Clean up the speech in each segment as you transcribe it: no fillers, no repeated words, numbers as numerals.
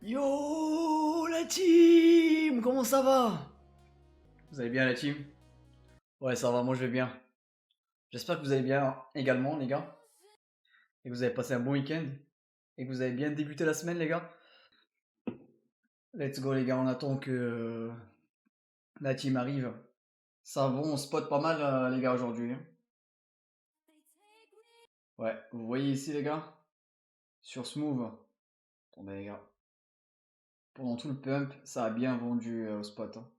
Yo la team, comment ça va? Vous allez bien la team? Ouais, ça va, moi je vais bien. J'espère que vous allez bien également les gars. Et que vous avez passé un bon week-end. Et que vous avez bien débuté la semaine les gars. Let's go les gars, on attend que la team arrive. Ça va, on spot pas mal les gars aujourd'hui, hein. Ouais, vous voyez ici les gars, sur Smooth. Attendez les gars. Pendant tout le pump, ça a bien vendu au spot, hein.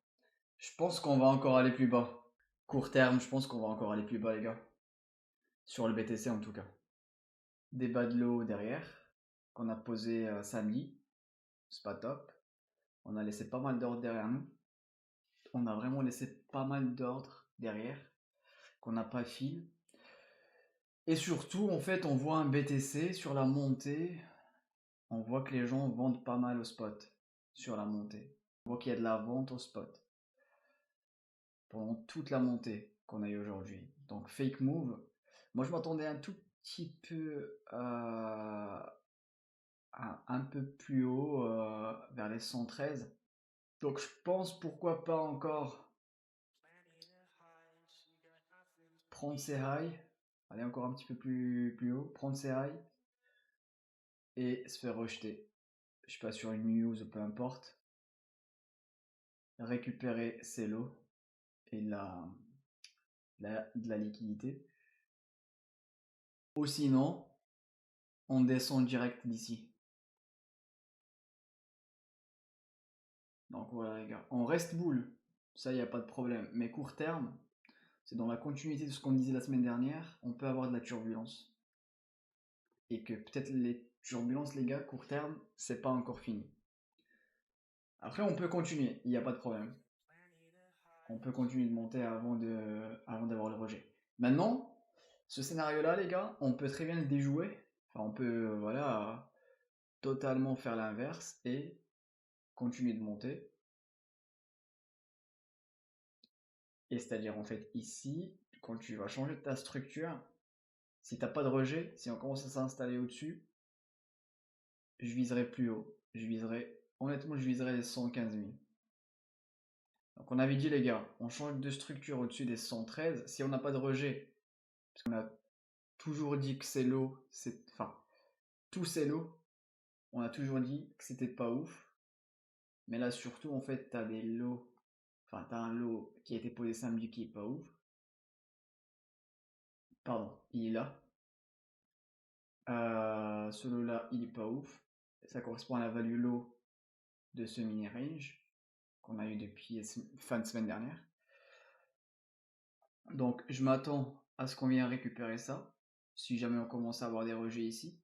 Je pense qu'on va encore aller plus bas. Court terme, je pense qu'on va encore aller plus bas les gars. Sur le BTC en tout cas. Des bas de l'eau derrière, qu'on a posé samedi. C'est pas top. On a laissé pas mal d'ordre derrière nous. On a vraiment laissé pas mal d'ordre derrière, qu'on n'a pas fil. Et surtout, en fait, on voit un BTC sur la montée. On voit que les gens vendent pas mal au spot sur la montée. On voit qu'il y a de la vente au spot pendant toute la montée qu'on a eu aujourd'hui. Donc fake move. Moi, je m'attendais un tout petit peu un peu plus haut, vers les 113. Donc je pense pourquoi pas encore prendre ses highs, aller encore un petit peu plus haut, prendre ses highs et se faire rejeter. Je sais pas, sur une news ou peu importe. Récupérer ses lots et de la liquidité. Ou sinon, on descend direct d'ici. Donc voilà les gars, on reste bull, ça y a pas de problème. Mais court terme, c'est dans la continuité de ce qu'on disait la semaine dernière, on peut avoir de la turbulence. Et que peut-être les turbulences, les gars, court terme, c'est pas encore fini. Après, on peut continuer, il n'y a pas de problème. On peut continuer de monter avant d'avoir le rejet. Maintenant, ce scénario-là, les gars, on peut très bien le déjouer. Enfin, on peut, voilà, totalement faire l'inverse et continuer de monter. Et c'est-à-dire, en fait, ici, quand tu vas changer ta structure, si t'as pas de rejet, si on commence à s'installer au-dessus, je viserai plus haut. Honnêtement, je viserai les 115 000. Donc on avait dit les gars, on change de structure au-dessus des 113 si on n'a pas de rejet. Parce qu'on a toujours dit que c'est low, enfin, tout c'est low. On a toujours dit que c'était pas ouf. Mais là surtout en fait t'as des lots, enfin t'as un lot qui a été posé samedi qui est pas ouf. Pardon, il est là. Ce lot là il est pas ouf. Ça correspond à la value low de ce mini range qu'on a eu depuis fin de semaine dernière. Donc je m'attends à ce qu'on vienne récupérer ça, si jamais on commence à avoir des rejets ici.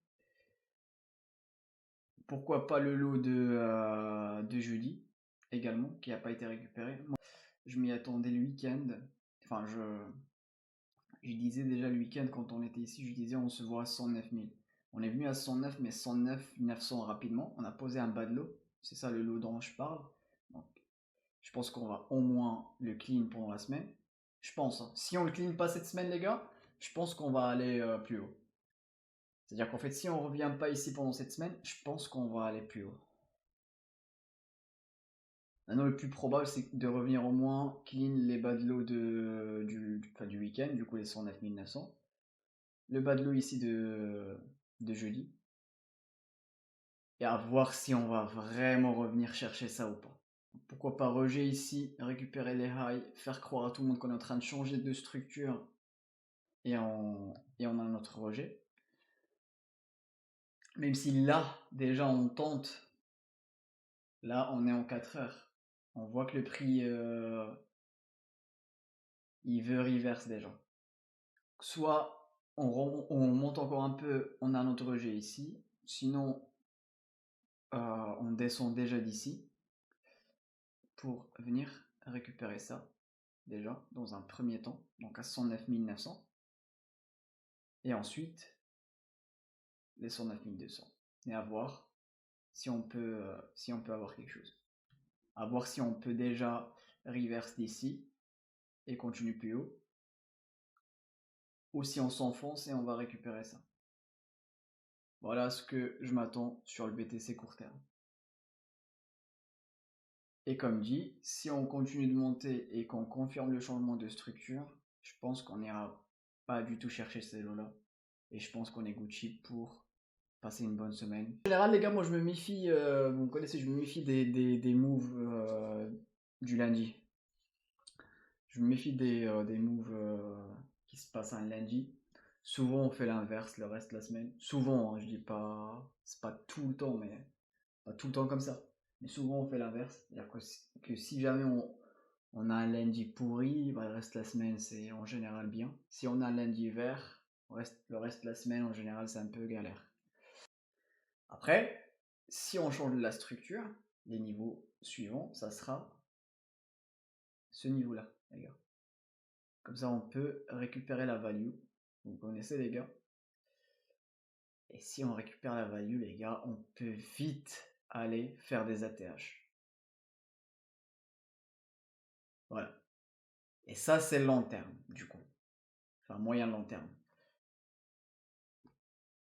Pourquoi pas le lot de jeudi également, qui n'a pas été récupéré. Moi, je m'y attendais le week-end. Enfin, je disais déjà le week-end quand on était ici, je disais on se voit à 109 000. On est venu à 109, mais 109 900 rapidement. On a posé un bas de lot. C'est ça le lot dont je parle. Donc, je pense qu'on va au moins le clean pendant la semaine. Je pense, hein. Si on le clean pas cette semaine, les gars, je pense qu'on va aller plus haut. C'est-à-dire qu'en fait, si on revient pas ici pendant cette semaine, je pense qu'on va aller plus haut. Maintenant, le plus probable, c'est de revenir au moins clean les bas de l'eau du week-end, du coup les 109 900. Le bas de l'eau ici de jeudi. Et à voir si on va vraiment revenir chercher ça ou pas. Pourquoi pas rejet ici, récupérer les highs, faire croire à tout le monde qu'on est en train de changer de structure et on a notre rejet. Même si là, déjà on tente, là on est en 4 heures. On voit que le prix, il veut reverse déjà. Soit on monte encore un peu, on a notre rejet ici, sinon on descend déjà d'ici pour venir récupérer ça déjà dans un premier temps, donc à 109 900, et ensuite les 109 200, et à voir si on peut avoir quelque chose. À voir si on peut déjà reverse d'ici et continue plus haut, ou si on s'enfonce et on va récupérer ça. Voilà ce que je m'attends sur le BTC court terme. Et comme dit, si on continue de monter et qu'on confirme le changement de structure, je pense qu'on n'ira pas du tout chercher ces lots-là. Et je pense qu'on est Gucci pour passer une bonne semaine. En général, les gars, moi je me méfie, vous me connaissez, je me méfie des moves du lundi. Je me méfie des moves qui se passent un lundi. Souvent, on fait l'inverse le reste de la semaine. Souvent, hein, je dis pas, c'est pas tout le temps, mais pas tout le temps comme ça. Mais souvent, on fait l'inverse. C'est-à-dire que si jamais on a un lundi pourri, bah, le reste de la semaine, c'est en général bien. Si on a un lundi vert, le reste de la semaine, en général, c'est un peu galère. Après, si on change la structure, les niveaux suivants, ça sera ce niveau-là, les gars. Comme ça, on peut récupérer la value. Vous connaissez, les gars. Et si on récupère la value, les gars, on peut vite aller faire des ATH. Voilà. Et ça, c'est long terme, du coup. Enfin, moyen long terme.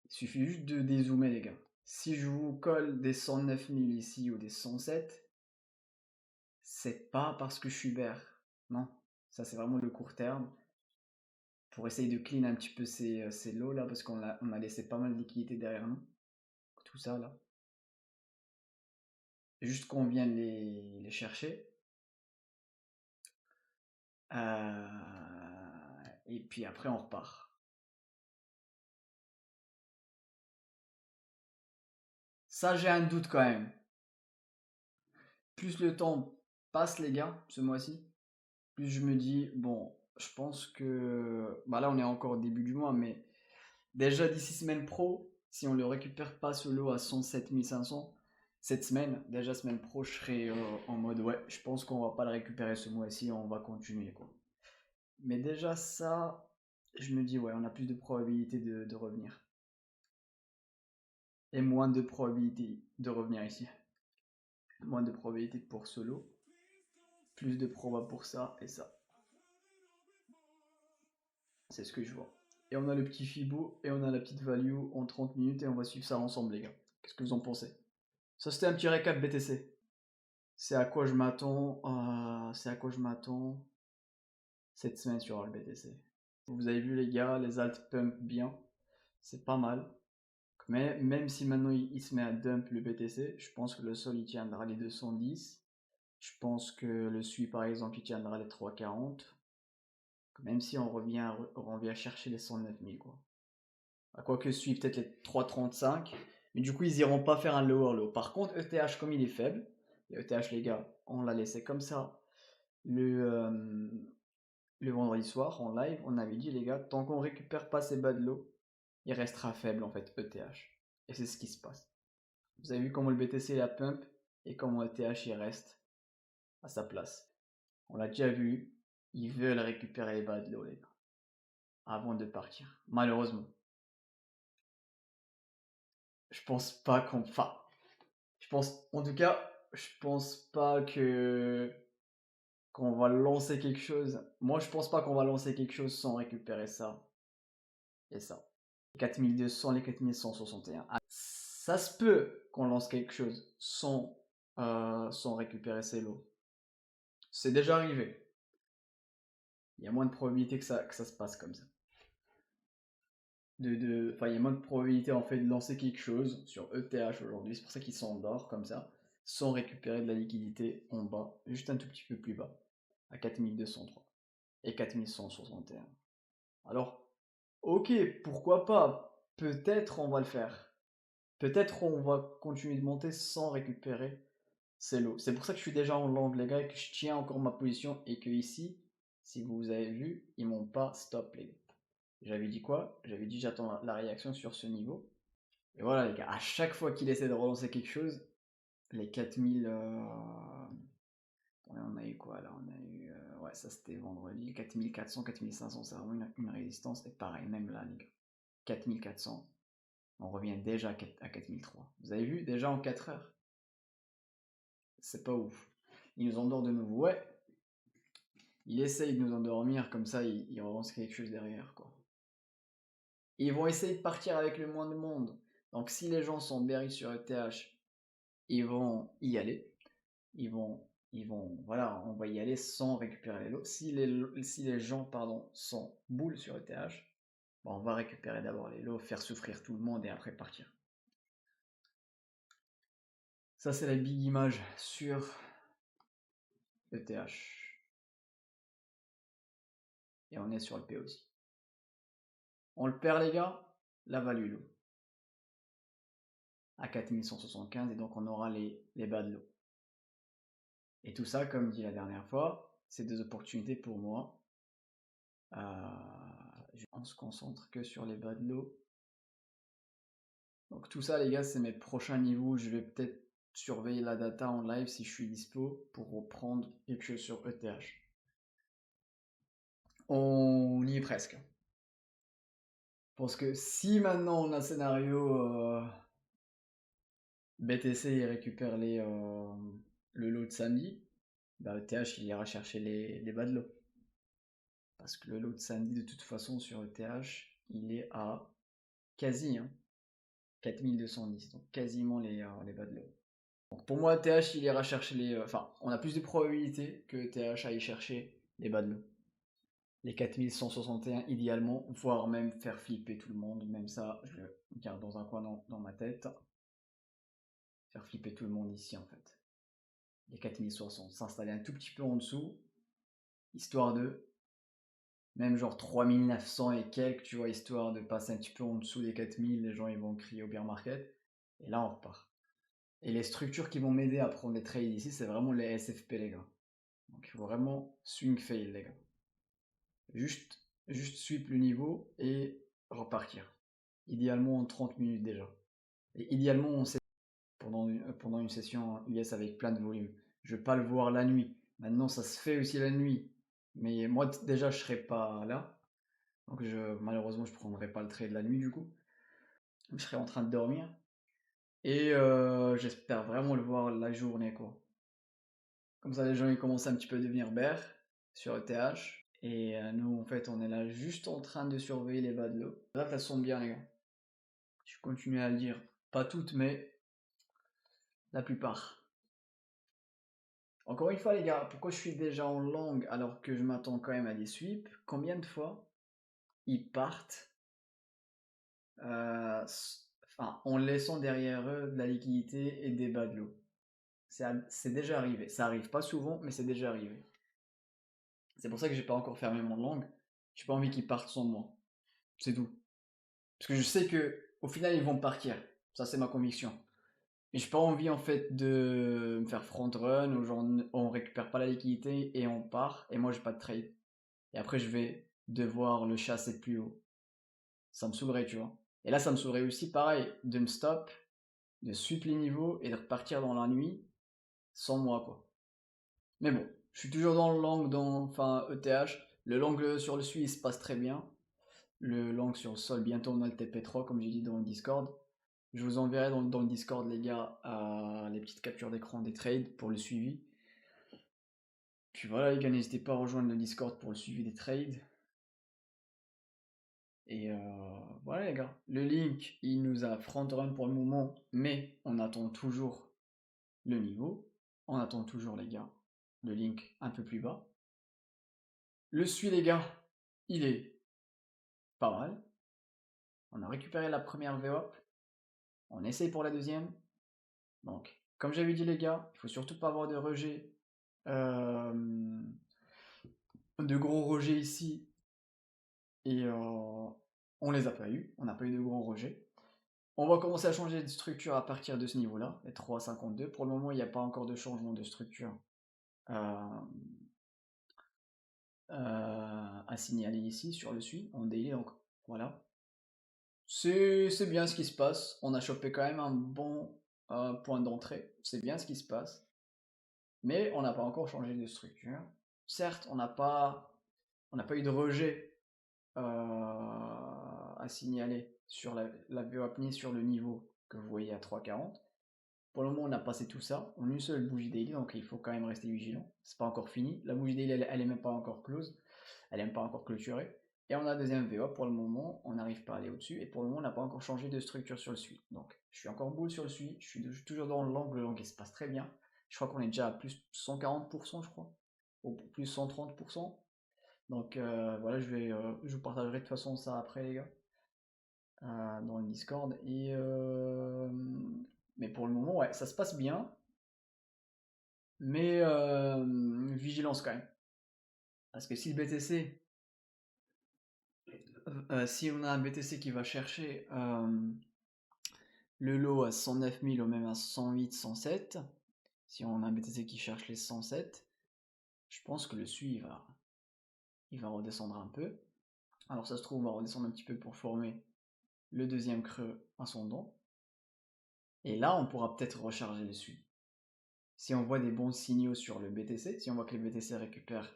Il suffit juste de dézoomer, les gars. Si je vous colle des 109 000 ici ou des 107, c'est pas parce que je suis bear. Non. Ça, c'est vraiment le court terme. Pour essayer de clean un petit peu ces lots là, parce on a laissé pas mal de liquidités derrière nous. Tout ça là. Juste qu'on vienne les chercher. Et puis après, on repart. Ça, j'ai un doute quand même. Plus le temps passe, les gars, ce mois-ci, plus je me dis, bon, je pense que... Bah là, on est encore au début du mois, mais déjà d'ici semaine pro, si on ne le récupère pas ce lot à 107 500, cette semaine, déjà semaine pro, je serai en mode, ouais, je pense qu'on va pas le récupérer ce mois-ci, on va continuer, quoi. Mais déjà ça, je me dis, ouais, on a plus de probabilité de revenir. Et moins de probabilité de revenir ici. Moins de probabilité pour ce lot. Plus de proba pour ça et ça. C'est ce que je vois. Et on a le petit Fibo et on a la petite value en 30 minutes et on va suivre ça ensemble, les gars. Qu'est-ce que vous en pensez? Ça, c'était un petit récap BTC. C'est à quoi je m'attends. C'est à quoi je m'attends cette semaine sur le BTC. Vous avez vu, les gars, les alt pump bien. C'est pas mal. Mais même si maintenant il se met à dump le BTC, je pense que le sol il tiendra les 210. Je pense que le SUI par exemple il tiendra les 340. Même si on revient chercher les 109 000 quoi. À quoi que SUI peut-être les 335. Mais du coup ils iront pas faire un lower low. Par contre ETH comme il est faible, et ETH les gars, on l'a laissé comme ça le vendredi soir en live, on avait dit les gars, tant qu'on récupère pas ces bad lows, il restera faible en fait ETH. Et c'est ce qui se passe. Vous avez vu comment le BTC est à pump et comment le TH il reste à sa place. On l'a déjà vu, ils veulent récupérer les bas de l'eau, les gars, avant de partir. Malheureusement. Je pense pas qu'on... Enfin, je pense... En tout cas, je pense pas que... qu'on va lancer quelque chose. Moi, je pense pas qu'on va lancer quelque chose sans récupérer ça. Et ça. Les 4200, les 4161. Ah, ça se peut qu'on lance quelque chose sans récupérer ces lots. C'est déjà arrivé. Il y a moins de probabilité que ça se passe comme ça. Enfin, il y a moins de probabilité en fait de lancer quelque chose sur ETH aujourd'hui. C'est pour ça qu'ils s'endort comme ça, sans récupérer de la liquidité en bas, juste un tout petit peu plus bas, à 4203 et 4161. Alors, ok, pourquoi pas? Peut-être on va le faire. Peut-être on va continuer de monter sans récupérer ces lots. C'est pour ça que je suis déjà en long, les gars, et que je tiens encore ma position et que ici, si vous avez vu, ils m'ont pas stop, les gars. J'avais dit quoi? J'avais dit j'attends la réaction sur ce niveau. Et voilà, les gars, à chaque fois qu'il essaie de relancer quelque chose, les 4000. On a eu quoi là? On a eu. Ouais, ça c'était vendredi. 4400, 4500, c'est vraiment une résistance. Et pareil, même là, les gars. 4400, on revient déjà à 4003. Vous avez vu, déjà en 4 heures? C'est pas ouf. Il nous endort de nouveau. Ouais, il essaye de nous endormir, comme ça il relance quelque chose derrière, quoi. Ils vont essayer de partir avec le moins de monde. Donc si les gens sont bearish sur ETH, ils vont y aller. Ils vont voilà, on va y aller sans récupérer les lots. Si les gens, pardon, sont boules sur ETH, bon, on va récupérer d'abord les lots, faire souffrir tout le monde et après partir. Ça, c'est la big image sur ETH. Et on est sur le P aussi. On le perd, les gars, la value lot à 4175 et donc on aura les bas de lot. Et tout ça, comme dit la dernière fois, c'est des opportunités pour moi. On se concentre que sur les bas de lot. Donc tout ça, les gars, c'est mes prochains niveaux. Je vais peut-être surveiller la data en live si je suis dispo pour reprendre quelque chose sur ETH. On y est presque. Parce que si maintenant on a un scénario BTC récupère le lot de samedi, bah ETH il ira chercher les bas de lot. Parce que le lot de samedi, de toute façon, sur ETH, il est à quasi 4210, donc quasiment les bas de lot. Donc pour moi, ETH il ira chercher enfin, on a plus de probabilités que ETH aille chercher les bas de lot. Les 4161 idéalement, voire même faire flipper tout le monde, même ça, je le garde dans un coin dans ma tête. Faire flipper tout le monde ici en fait. Les 4060, s'installer un tout petit peu en dessous, histoire de, même genre 3900 et quelques, tu vois, histoire de passer un petit peu en dessous des 4000, les gens ils vont crier au bear market, et là on repart. Et les structures qui vont m'aider à prendre des trades ici, c'est vraiment les SFP, les gars. Donc il faut vraiment swing fail, les gars. Juste sweep le niveau et repartir. Idéalement en 30 minutes déjà. Et idéalement on sait pendant une session US avec plein de volume. Je veux pas le voir la nuit. Maintenant ça se fait aussi la nuit. Mais moi déjà je serai pas là. Donc malheureusement je prendrai pas le trade la nuit du coup. Je serai en train de dormir. Et j'espère vraiment le voir la journée quoi. Comme ça les gens ils commencent un petit peu à devenir bear sur ETH. Et nous en fait on est là juste en train de surveiller les bas de l'eau. Là ça sonne bien les gars. Je continue à le dire. Pas toutes mais la plupart. Encore une fois les gars, pourquoi je suis déjà en long alors que je m'attends quand même à des sweeps? Combien de fois ils partent en laissant derrière eux de la liquidité et des bas de l'eau? C'est déjà arrivé. Ça arrive pas souvent, mais c'est déjà arrivé. C'est pour ça que j'ai pas encore fermé mon long. J'ai pas envie qu'ils partent sans moi. C'est tout. Parce que je sais que au final ils vont partir. Ça c'est ma conviction. Mais j'ai pas envie en fait de me faire front run où genre on récupère pas la liquidité et on part et moi j'ai pas de trade. Et après je vais devoir le chasser plus haut. Ça me saoulerait, tu vois. Et là ça me saoulerait aussi pareil de me stop, de sweep les niveaux et de repartir dans la nuit sans moi quoi. Mais bon, je suis toujours dans le long enfin ETH. Le long sur le Suisse passe très bien. Le long sur le sol, bientôt on a le TP3 comme j'ai dit dans le Discord. Je vous enverrai dans le Discord les gars les petites captures d'écran des trades pour le suivi. Puis voilà les gars, n'hésitez pas à rejoindre le Discord pour le suivi des trades. Et voilà les gars, le link il nous a front run pour le moment, mais on attend toujours le niveau. On attend toujours les gars, le link un peu plus bas. Le suivi les gars, il est pas mal. On a récupéré la première VWAP. On essaye pour la deuxième. Donc, comme j'avais dit les gars, il faut surtout pas avoir de rejet. De gros rejets ici. Et on les a pas eu. On n'a pas eu de gros rejets. On va commencer à changer de structure à partir de ce niveau-là, les 3,52. Pour le moment, il n'y a pas encore de changement de structure à signaler ici sur le suivi en daily. Donc voilà. C'est bien ce qui se passe. On a chopé quand même un bon point d'entrée. C'est bien ce qui se passe. Mais on n'a pas encore changé de structure. Certes, on n'a pas eu de rejet à signaler sur la VWAP ni sur le niveau que vous voyez à 3,40. Pour le moment, on a passé tout ça en une seule bougie daily, donc il faut quand même rester vigilant. C'est pas encore fini. La bougie daily, elle est même pas encore close. Elle n'est même pas encore clôturée. Et on a deuxième VWAP, pour le moment, on n'arrive pas à aller au-dessus. Et pour le moment, on n'a pas encore changé de structure sur le suivi. Donc, je suis encore boule sur le suivi. Je suis toujours dans l'angle, il se passe très bien. Je crois qu'on est déjà à plus 140%, je crois, ou plus 130%. Donc voilà, je vous partagerai de toute façon ça après, les gars, dans le Discord. Mais pour le moment, ouais, ça se passe bien. Mais vigilance quand même. Parce que si le BTC, si on a un BTC qui va chercher le lot à 109 000 ou même à 108, 107, si on a un BTC qui cherche les 107, je pense que le SUI il va redescendre un peu. Alors ça se trouve, on va redescendre un petit peu pour former le deuxième creux ascendant. Et là, on pourra peut-être recharger le SUI. Si on voit des bons signaux sur le BTC, si on voit que le BTC récupère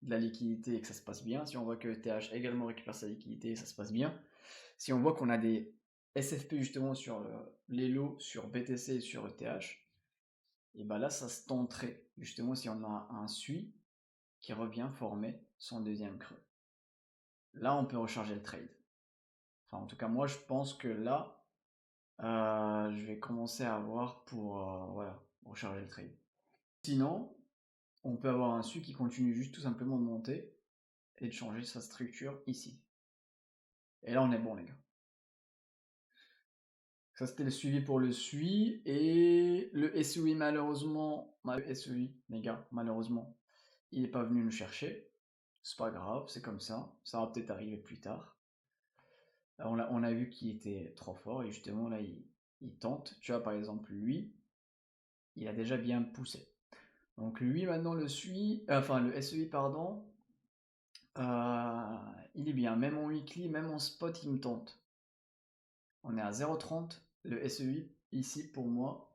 de la liquidité et que ça se passe bien, si on voit que TH également récupère sa liquidité et ça se passe bien, si on voit qu'on a des SFP justement sur les lots, sur BTC et sur ETH, et ben là ça se tenterait justement si on a un SUI qui revient former son deuxième creux. Là on peut recharger le trade. Enfin en tout cas moi je pense que là je vais commencer à voir pour voilà, recharger le trade. Sinon, on peut avoir un SUI qui continue juste tout simplement de monter et de changer sa structure ici. Et là on est bon les gars. Ça c'était le suivi pour le SUI et le SUI malheureusement, le SUI les gars, malheureusement, il n'est pas venu nous chercher. C'est pas grave, c'est comme ça va peut-être arriver plus tard. On a vu qu'il était trop fort et justement là il tente. Tu vois par exemple lui, il a déjà bien poussé. Donc lui maintenant le SUI, enfin le SUI pardon, il est bien. Même en weekly, même en spot, il me tente. On est à 0,30. Le SEI, ici, pour moi,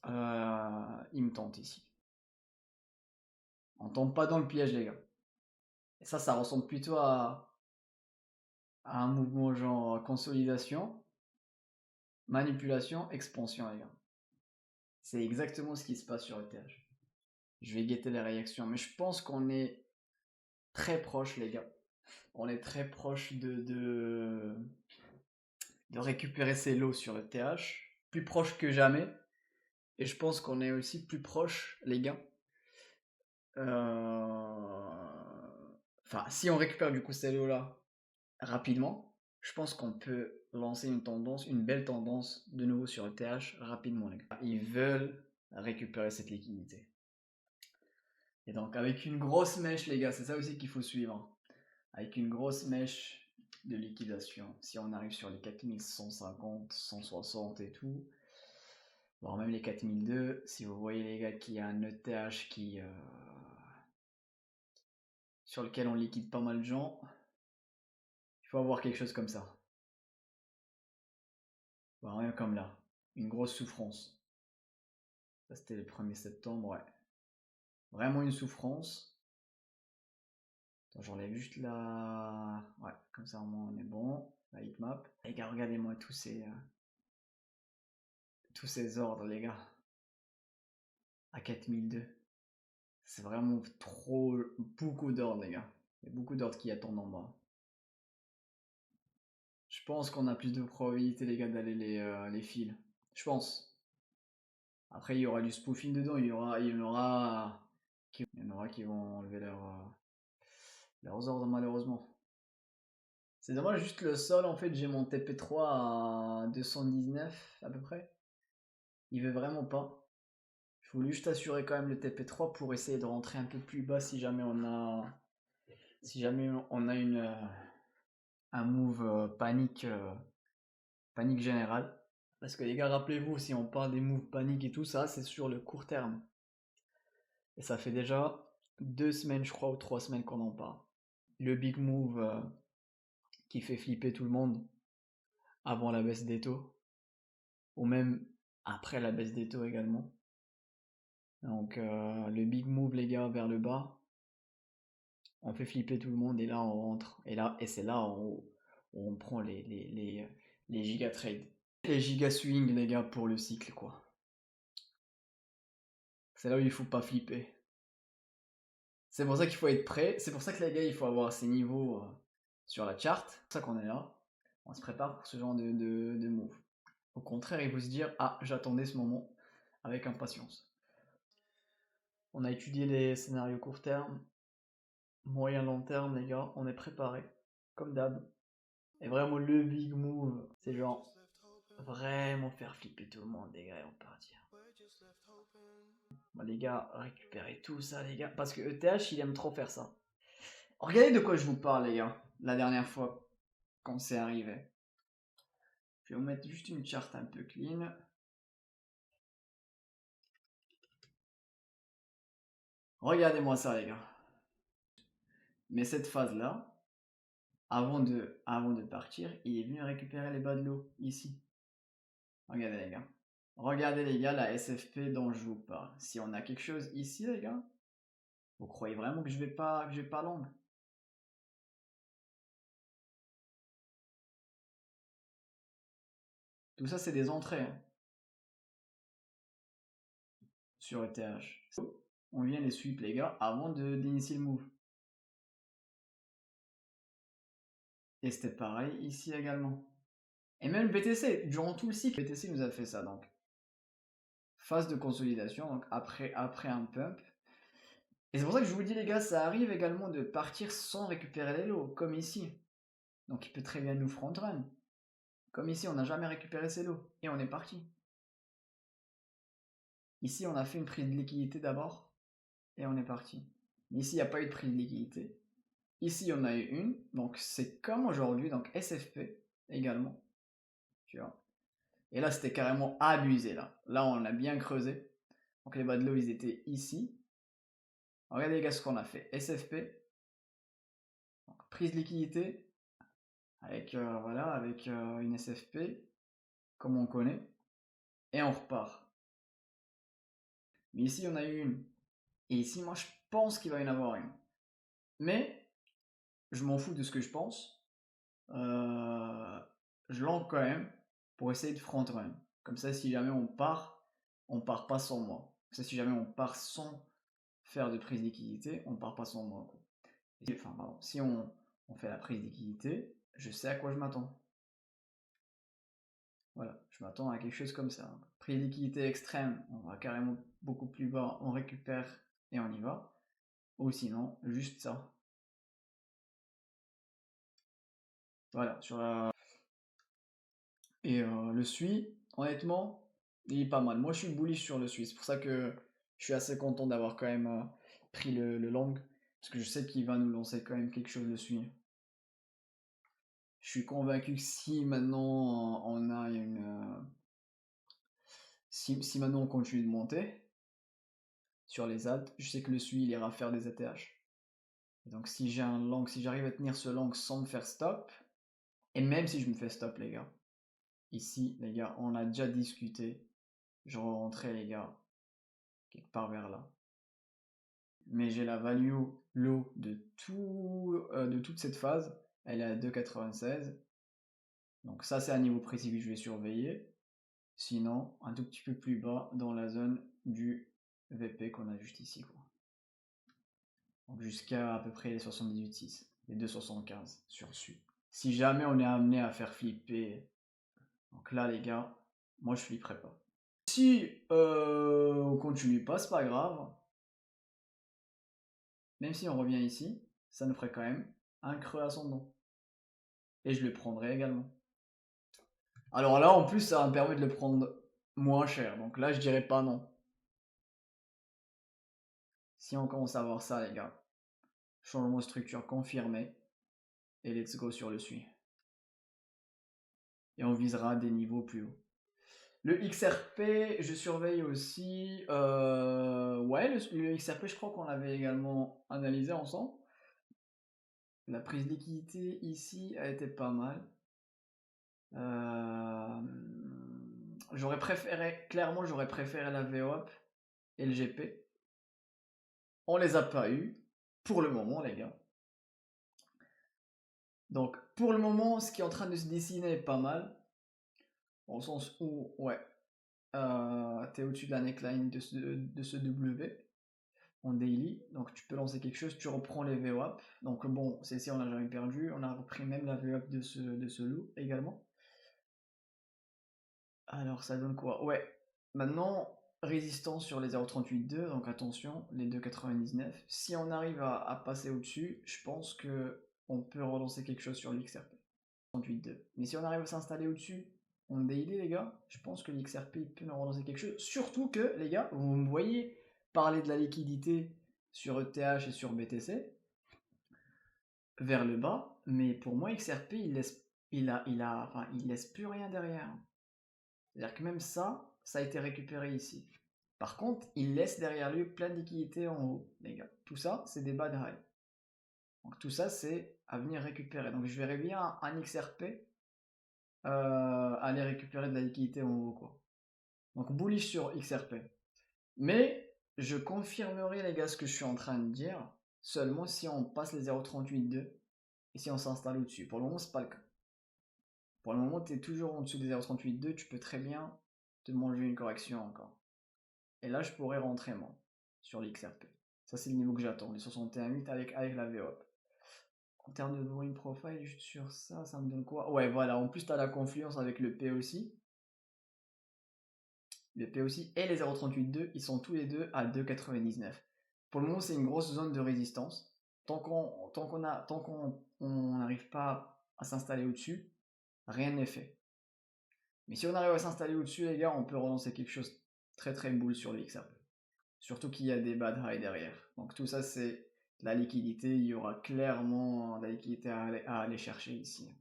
il me tente ici. On tombe pas dans le piège, les gars. Et ça ressemble plutôt à un mouvement genre consolidation, manipulation, expansion, les gars. C'est exactement ce qui se passe sur ETH. Je vais guetter les réactions, mais je pense qu'on est très proche, les gars. On est très proche de récupérer ces lots sur ETH. Plus proche que jamais. Et je pense qu'on est aussi plus proche, les gars. Enfin, si on récupère du coup ces lots-là rapidement, je pense qu'on peut lancer une tendance, une belle tendance de nouveau sur ETH rapidement, les gars. Ils veulent récupérer cette liquidité. Et donc, avec une grosse mèche, les gars, c'est ça aussi qu'il faut suivre. Avec une grosse mèche de liquidation, si on arrive sur les 4150, 160 et tout, voire même les 4002, si vous voyez les gars qu'il y a un ETH sur lequel on liquide pas mal de gens, il faut avoir quelque chose comme ça. Voire même comme là, une grosse souffrance. Ça c'était le 1er septembre, ouais. Vraiment une souffrance. Attends, j'enlève juste la... Ouais, comme ça au moins on est bon. La hitmap. Les gars, regardez-moi tous ces ordres, les gars. À 4002. C'est vraiment trop... Beaucoup d'ordres, les gars. Il y a beaucoup d'ordres qui attendent en bas. Je pense qu'on a plus de probabilité, les gars, d'aller les fils. Je pense. Après, il y aura du spoofing dedans. Il y en aura qui vont enlever leurs ordres, malheureusement. C'est dommage, juste le sol, en fait, j'ai mon TP3 à 219 à peu près. Il veut vraiment pas. Je voulais juste assurer quand même le TP3 pour essayer de rentrer un peu plus bas si jamais on a un move panique générale. Parce que les gars, rappelez-vous, si on parle des moves panique et tout ça, c'est sur le court terme. Et ça fait déjà 2 semaines, je crois, ou 3 semaines qu'on en parle. Le big move qui fait flipper tout le monde avant la baisse des taux, ou même après la baisse des taux également. Donc le big move, les gars, vers le bas, on fait flipper tout le monde et là on rentre. Et c'est là où on prend les giga trades. Les giga swing, les gars, pour le cycle, quoi. C'est là où il faut pas flipper. C'est pour ça qu'il faut être prêt. C'est pour ça que les gars, il faut avoir ces niveaux sur la chart. C'est pour ça qu'on est là. On se prépare pour ce genre de move. Au contraire, il faut se dire, ah, j'attendais ce moment avec impatience. On a étudié les scénarios court terme, moyen long terme, les gars. On est préparé, comme d'hab. Et vraiment, le big move, c'est genre vraiment faire flipper tout le monde, les gars, et on partir. Bon, les gars, récupérez tout ça, les gars. Parce que ETH, il aime trop faire ça. Regardez de quoi je vous parle, les gars. La dernière fois, quand c'est arrivé. Je vais vous mettre juste une charte un peu clean. Regardez-moi ça, les gars. Mais cette phase-là, avant de partir, il est venu récupérer les bas de l'eau, ici. Regardez, les gars. Regardez, les gars, la SFP dont je vous parle. Si on a quelque chose ici, les gars, vous croyez vraiment que je vais pas long? Tout ça, c'est des entrées, hein, sur ETH. On vient les sweep, les gars, avant d'initier le move. Et c'était pareil ici également. Et même le BTC, durant tout le cycle, le BTC nous a fait ça, donc. Phase de consolidation, donc après un pump. Et c'est pour ça que je vous dis, les gars, ça arrive également de partir sans récupérer les lots, comme ici. Donc il peut très bien nous front run. Comme ici, on n'a jamais récupéré ces lots. Et on est parti. Ici, on a fait une prise de liquidité d'abord. Et on est parti. Mais ici, il n'y a pas eu de prise de liquidité. Ici, on a eu une. Donc c'est comme aujourd'hui, donc SFP également. Tu vois. Et là, c'était carrément abusé, là. Là, on a bien creusé. Donc les bas de l'eau, ils étaient ici. Regardez, les gars, ce qu'on a fait. SFP. Donc, prise de liquidité. Avec, voilà, avec une SFP. Comme on connaît. Et on repart. Mais ici, on a eu une. Et ici, moi, je pense qu'il va y en avoir une. Mais, je m'en fous de ce que je pense. Je l'entre quand même pour essayer de front run. Comme ça, si jamais on part pas sans moi. Comme ça, si jamais on part sans faire de prise d'équité, on part pas sans moi. Enfin, pardon, si on fait la prise d'équité, je sais à quoi je m'attends. Voilà, je m'attends à quelque chose comme ça. Prise d'équité extrême, on va carrément beaucoup plus bas, on récupère et on y va. Ou sinon, juste ça. Voilà, sur la... Et le SUI, honnêtement, il est pas mal. Moi, je suis bullish sur le SUI. C'est pour ça que je suis assez content d'avoir quand même pris le long. Parce que je sais qu'il va nous lancer quand même quelque chose de SUI. Je suis convaincu que si maintenant on a une... si maintenant on continue de monter sur les alt, je sais que le SUI il ira faire des ATH. Donc si j'ai un long, si j'arrive à tenir ce long sans me faire stop, et même si je me fais stop les gars, ici les gars, on a déjà discuté, je rentrais les gars, quelque part vers là. Mais j'ai la value low de toute cette phase, elle est à 2,96. Donc ça c'est un niveau précis que je vais surveiller. Sinon, un tout petit peu plus bas dans la zone du VP qu'on a juste ici, quoi. Donc jusqu'à à peu près les 78,6, les 2,75 sur su. Si jamais on est amené à faire flipper, donc là les gars, moi je flipperai pas. Si on continue pas, c'est pas grave. Même si on revient ici, ça nous ferait quand même un creux ascendant. Et je le prendrai également. Alors là, en plus, ça va me permettre de le prendre moins cher. Donc là, je dirais pas non. Si on commence à voir ça, les gars, changement de structure confirmé. Et let's go sur le SUI. Et on visera des niveaux plus hauts. Le XRP, je surveille aussi. Ouais, le XRP, je crois qu'on l'avait également analysé ensemble. La prise de liquidité ici a été pas mal. J'aurais préféré, clairement, j'aurais préféré la VWAP et le GP. On les a pas eu pour le moment, les gars. Donc, pour le moment, ce qui est en train de se dessiner est pas mal. Dans le sens où, ouais, t'es au-dessus de la neckline de ce W en daily. Donc, tu peux lancer quelque chose, tu reprends les VWAP. Donc, bon, celle-ci, on n'a jamais perdu. On a repris même la VWAP de ce loup également. Alors, ça donne quoi? Ouais, maintenant, résistance sur les 0,38,2, donc attention, les 2,99. Si on arrive à passer au-dessus, je pense que on peut relancer quelque chose sur l'XRP. 38,2. Mais si on arrive à s'installer au-dessus, on daily les gars, je pense que l'XRP peut nous relancer quelque chose. Surtout que, les gars, vous me voyez parler de la liquidité sur ETH et sur BTC vers le bas, mais pour moi, XRP, il laisse plus rien derrière. C'est-à-dire que même ça a été récupéré ici. Par contre, il laisse derrière lui plein de liquidités en haut, les gars. Tout ça, c'est des bad high. Donc tout ça, c'est à venir récupérer. Donc je verrais bien un XRP aller récupérer de la liquidité en haut, quoi. Donc bullish sur XRP. Mais je confirmerai, les gars, ce que je suis en train de dire, seulement si on passe les 0,38,2 et si on s'installe au-dessus. Pour le moment, c'est pas le cas. Pour le moment, tu es toujours en dessous des 0,38,2, tu peux très bien te manger une correction encore. Et là, je pourrais rentrer, moi, sur l'XRP. Ça, c'est le niveau que j'attends, les 61,8 avec la VWAP. En termes de volume profile, juste sur ça, ça me donne quoi? Ouais, voilà, en plus, tu as la confluence avec le P aussi. Le P aussi et les 0,38,2, ils sont tous les deux à 2,99. Pour le moment, c'est une grosse zone de résistance. Tant qu'on n'arrive pas à s'installer au-dessus, rien n'est fait. Mais si on arrive à s'installer au-dessus, les gars, on peut relancer quelque chose très très boule sur le XRP. Surtout qu'il y a des bad high derrière. Donc tout ça, c'est la liquidité. Il y aura clairement de la liquidité à aller chercher ici.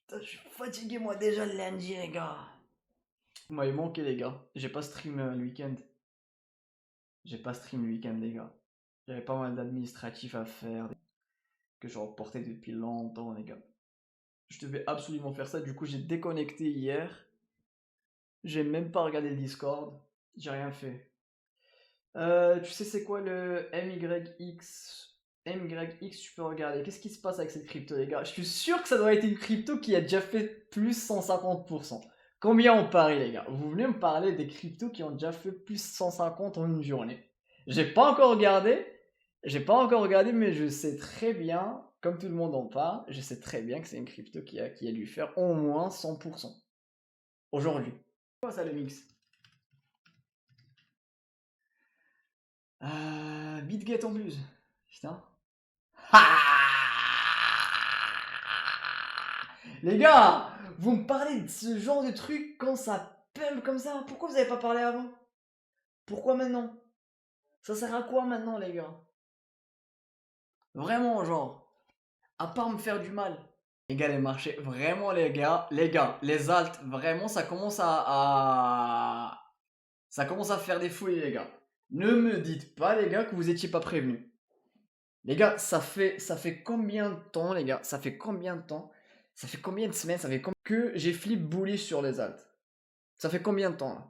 Putain, je suis fatigué moi déjà le lundi, les gars. Vous m'avez manqué, les gars. J'ai pas stream le week-end. J'ai pas stream le week-end, les gars. J'avais pas mal d'administratifs à faire que je reportais depuis longtemps, les gars. Je devais absolument faire ça. Du coup, j'ai déconnecté hier. J'ai même pas regardé le Discord. J'ai rien fait. Tu sais c'est quoi le MYX? MYX, tu peux regarder. Qu'est-ce qui se passe avec cette crypto, les gars? Je suis sûr que ça doit être une crypto qui a déjà fait plus 150%. Combien on parie, les gars? Vous venez me parler des cryptos qui ont déjà fait plus 150 en une journée. J'ai pas encore regardé. J'ai pas encore regardé, mais je sais très bien, comme tout le monde en parle, je sais très bien que c'est une crypto qui a dû faire au moins 100%. Aujourd'hui. C'est quoi ça le mix? BitGet en plus. Putain. Les gars, vous me parlez de ce genre de truc quand ça pump comme ça. Pourquoi vous avez pas parlé avant? Pourquoi maintenant? Ça sert à quoi maintenant, les gars? Vraiment, genre, à part me faire du mal. Les gars, les marchés, vraiment, les alts, vraiment, ça commence à faire des fouilles, les gars. Ne me dites pas, les gars, que vous étiez pas prévenus. Les gars, ça fait combien de temps, les gars? Ça fait combien de temps? Ça fait combien de semaines? Ça fait combien que j'ai flip bullish sur les alts? Ça fait combien de temps là?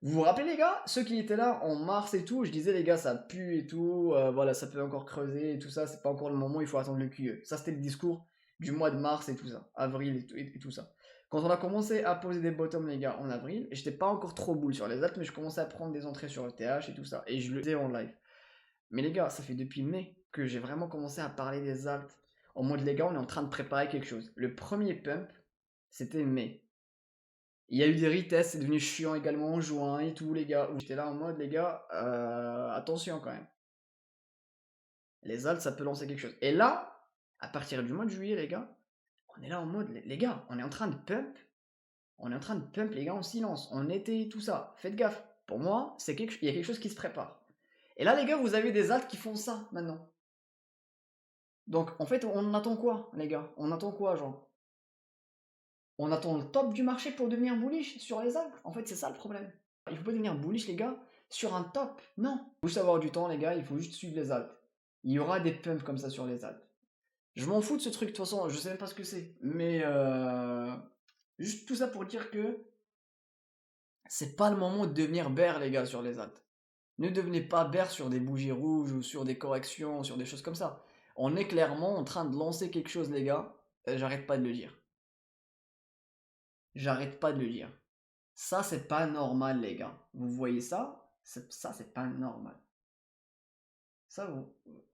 Vous vous rappelez les gars? Ceux qui étaient là en mars et tout, je disais les gars ça pue et tout, voilà ça peut encore creuser et tout ça, c'est pas encore le moment, il faut attendre le QE. Ça c'était le discours du mois de mars et tout ça, avril et tout ça. Quand on a commencé à poser des bottoms les gars en avril, j'étais pas encore trop boule sur les alts, mais je commençais à prendre des entrées sur ETH et tout ça, et je le disais en live. Mais les gars, ça fait depuis mai que j'ai vraiment commencé à parler des alts. En mode les gars, on est en train de préparer quelque chose. Le premier pump, c'était mai. Il y a eu des retests, c'est devenu chiant également en juin et tout, les gars. Où j'étais là en mode, les gars, attention quand même. Les alts, ça peut lancer quelque chose. Et là, à partir du mois de juillet, les gars, on est là en mode, les gars, on est en train de pump. On est en train de pump, les gars, en silence. En été, tout ça. Faites gaffe. Pour moi, il y a quelque chose qui se prépare. Et là, les gars, vous avez des alts qui font ça maintenant. Donc, en fait, on attend quoi, les gars? On attend quoi, genre? On attend le top du marché pour devenir bullish sur les alts? En fait, c'est ça le problème. Il faut pas devenir bullish, les gars, sur un top. Non. Il faut juste avoir du temps, les gars, il faut juste suivre les alts. Il y aura des pumps comme ça sur les alts. Je m'en fous de ce truc, de toute façon, je sais même pas ce que c'est. Mais, juste tout ça pour dire que c'est pas le moment de devenir bear, les gars, sur les alts. Ne devenez pas bear sur des bougies rouges ou sur des corrections, sur des choses comme ça. On est clairement en train de lancer quelque chose, les gars. J'arrête pas de le dire. J'arrête pas de le dire. Ça, c'est pas normal, les gars. Vous voyez ça? Ça, c'est pas normal. Ça,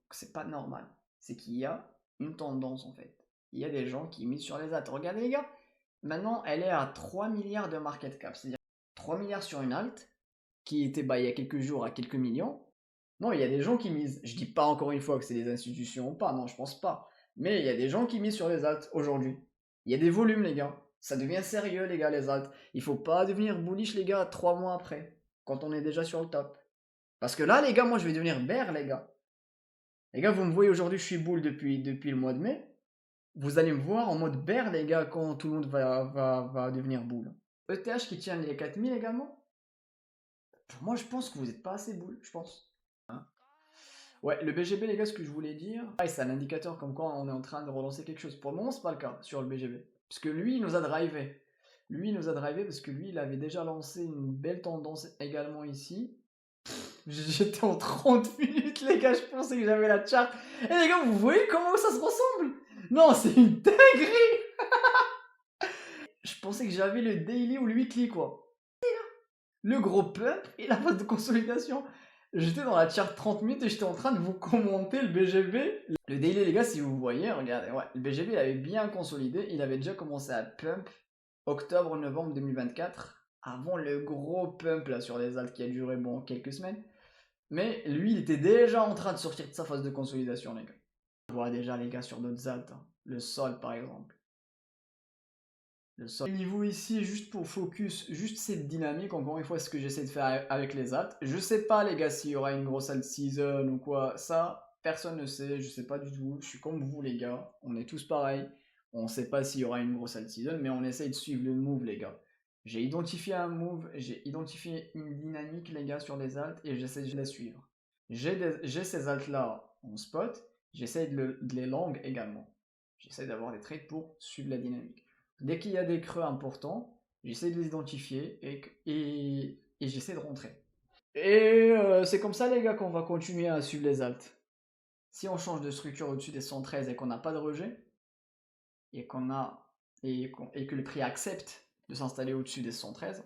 c'est pas normal. C'est qu'il y a une tendance, en fait. Il y a des gens qui misent sur les alts. Regardez, les gars. Maintenant, elle est à 3 milliards de market cap. C'est-à-dire 3 milliards sur une alt. qui était il y a quelques jours à quelques millions. Non, il y a des gens qui misent. Je dis pas encore une fois que c'est des institutions ou pas, non, je pense pas. Mais il y a des gens qui misent sur les alts aujourd'hui. Il y a des volumes, les gars. Ça devient sérieux, les gars, les alts. Il faut pas devenir bullish, les gars, 3 mois après, quand on est déjà sur le top. Parce que là, les gars, moi, je vais devenir bear, les gars. Les gars, vous me voyez aujourd'hui, je suis bull depuis le mois de mai. Vous allez me voir en mode bear, les gars, quand tout le monde va devenir bull. ETH qui tient les 4000 également. Pour moi, je pense que vous n'êtes pas assez bull, je pense. Hein. Ouais, le BGB, les gars, ce que je voulais dire, c'est un indicateur comme quoi on est en train de relancer quelque chose. Pour le moment, c'est pas le cas sur le BGB. Parce que lui, il nous a drivé. Lui, il nous a drivé parce que lui, il avait déjà lancé une belle tendance également ici. J'étais en 30 minutes, les gars, je pensais que j'avais la charte. Et les gars, vous voyez comment ça se ressemble? Non, c'est une dinguerie. Je pensais que j'avais le daily ou le weekly, quoi. Le gros pump et la phase de consolidation. J'étais dans la chart 30 minutes et j'étais en train de vous commenter le BGB. Le daily, les gars, si vous voyez, regardez, ouais, le BGB il avait bien consolidé. Il avait déjà commencé à pump octobre-novembre 2024, avant le gros pump là sur les alts qui a duré bon quelques semaines. Mais lui, il était déjà en train de sortir de sa phase de consolidation, les gars. On voit déjà les gars sur d'autres alts, hein. Le sol par exemple. Le sol. Niveau ici, juste pour focus, juste cette dynamique, encore une fois, ce que j'essaie de faire avec les alts. Je sais pas, les gars, s'il y aura une grosse alt season ou quoi. Ça, personne ne sait, je sais pas du tout. Je suis comme vous, les gars. On est tous pareils. On sait pas s'il y aura une grosse alt season, mais on essaye de suivre le move, les gars. J'ai identifié un move, j'ai identifié une dynamique, les gars, sur les alts et j'essaie de la suivre. J'ai ces alts-là en spot, j'essaie de les long également. J'essaie d'avoir des trades pour suivre la dynamique. Dès qu'il y a des creux importants, j'essaie de les identifier et j'essaie de rentrer. Et c'est comme ça, les gars, qu'on va continuer à suivre les alts. Si on change de structure au-dessus des 113 et qu'on n'a pas de rejet, et que le prix accepte de s'installer au-dessus des 113,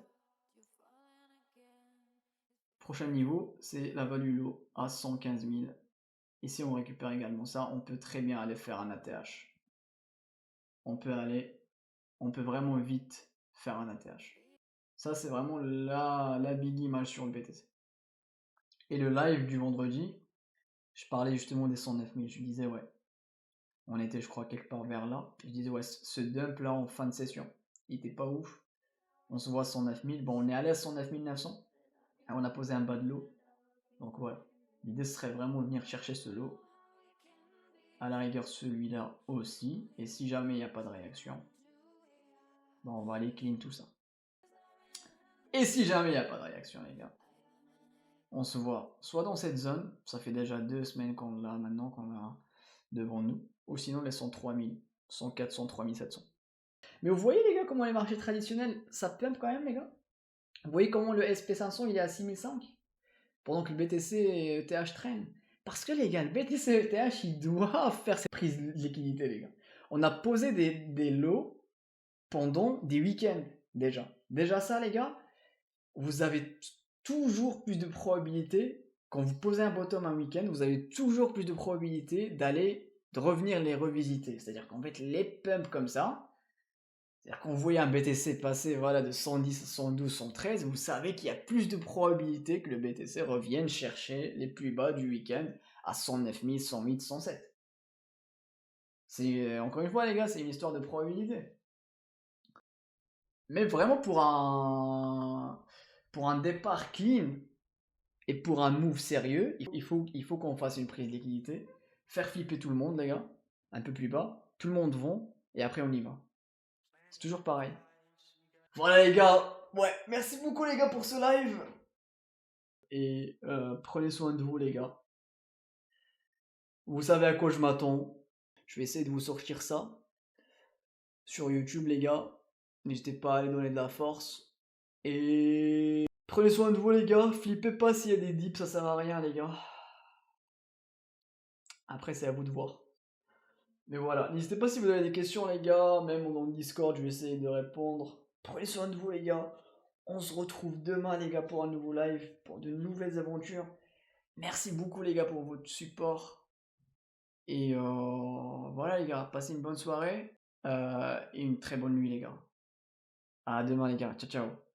prochain niveau, c'est la value low à 115 000. Et si on récupère également ça, on peut très bien aller faire un ATH. On peut vraiment vite faire un ATH. Ça, c'est vraiment la big image sur le BTC. Et le live du vendredi, je parlais justement des 109 000. Je disais, ouais, on était, je crois, quelque part vers là. Je disais, ouais, ce dump là en fin de session, il était pas ouf. On se voit 109 000. Bon, on est allé à 109 900. Et on a posé un bas de lot. Donc voilà. L'idée serait vraiment de venir chercher ce lot. À la rigueur, celui-là aussi. Et si jamais il n'y a pas de réaction, bon, on va aller clean tout ça. Et si jamais il n'y a pas de réaction, les gars, on se voit soit dans cette zone, ça fait déjà 2 semaines qu'on l'a maintenant, qu'on a devant nous, ou sinon les 103 000, 104, 103 700. Mais vous voyez, les gars, comment les marchés traditionnels, ça pump quand même, les gars. Vous voyez comment le SP500 il est à 6005 pendant que le BTC et ETH traînent. Parce que les gars, le BTC et ETH, ils doivent faire ces prises de liquidité, les gars. On a posé des lots pendant des week-ends, déjà. Déjà ça, les gars, vous avez toujours plus de probabilité, quand vous posez un bottom un week-end, vous avez toujours plus de probabilité de revenir les revisiter. C'est-à-dire qu'en fait, les pumps comme ça, c'est-à-dire quand vous voyez un BTC passer voilà, de 110, 112, 113, vous savez qu'il y a plus de probabilité que le BTC revienne chercher les plus bas du week-end à 109 000, 108, 107. C'est, encore une fois, les gars, c'est une histoire de probabilité. Mais vraiment pour un départ clean et pour un move sérieux, il faut qu'on fasse une prise de liquidité, faire flipper tout le monde, les gars, un peu plus bas, tout le monde vont, et après on y va. C'est toujours pareil. Voilà les gars, ouais, merci beaucoup les gars pour ce live. Et prenez soin de vous les gars. Vous savez à quoi je m'attends. Je vais essayer de vous sortir ça sur YouTube les gars. N'hésitez pas à aller donner de la force. Et prenez soin de vous les gars. Flippez pas s'il y a des dips, ça sert à rien les gars. Après c'est à vous de voir. Mais voilà, n'hésitez pas si vous avez des questions les gars, même dans le Discord, je vais essayer de répondre. Prenez soin de vous les gars. On se retrouve demain les gars pour un nouveau live, pour de nouvelles aventures. Merci beaucoup les gars pour votre support. Et voilà les gars, passez une bonne soirée et une très bonne nuit les gars. À demain les gars, ciao ciao.